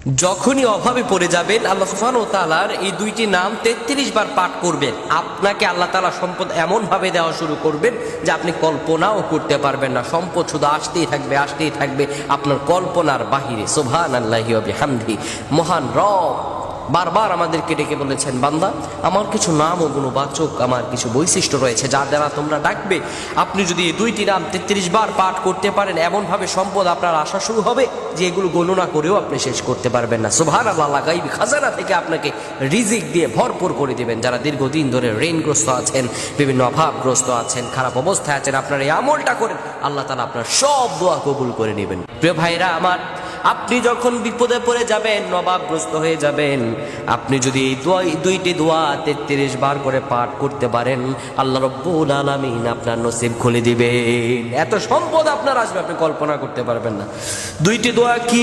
যখনই অভাবে পড়ে যাবেন, আল্লাহ সুবহানাহু ওয়া তাআলার এই দুইটি নাম 33 বার পাঠ করবেন, আপনাকে আল্লাহ তাআলা সম্পদ এমন ভাবে দেওয়া শুরু করবেন যে আপনি কল্পনাও করতে পারবেন না। সম্পদ শুধু আসতেই থাকবে আপনার কল্পনার বাহিরে। সুবহানাল্লাহি ওয়া বিহামদিহি। মহান রব বারবার আমাদেরকে ডেকে বলেছেন, বান্দা আমার কিছু নাম ও গুণবাচক, আমার কিছু বৈশিষ্ট্য রয়েছে যা দ্বারা তোমরা ডাকবে। আপনি যদি এই দুইটি নাম 33 বার পাঠ করতে পারেন, এমনভাবে সম্পদ আপনার আসা শুরু হবে যে এগুলো গণনা করেও আপনি শেষ করতে পারবেন না। সুবহানাল্লাহ। গায়বী খাজানা থেকে আপনাকে রিজিক দিয়ে ভরপুর করে দিবেন। যারা দীর্ঘদিন ধরে ঋণগ্রস্ত আছেন, বিভিন্ন অভাবগ্রস্ত আছেন, খারাপ অবস্থায় আছেন, আপনার এই আমলটা করেন, আল্লাহ তাআলা আপনার সব দোয়া কবুল করে নেবেন। প্রিয় ভাইরা আমার, আপনি যখন বিপদে পড়ে যাবেন, অভাবগ্রস্ত হয়ে যাবেন, আপনি যদি এই দুইটি দোয়া 33 বার করে পাঠ করতে পারেন, আল্লাহ রাব্বুল আলামিন আপনার নসিব খুলে দিবেন। এত সম্পদ আপনার আসবে আপনি কল্পনা করতে পারবেন না। দুইটি দোয়া কি?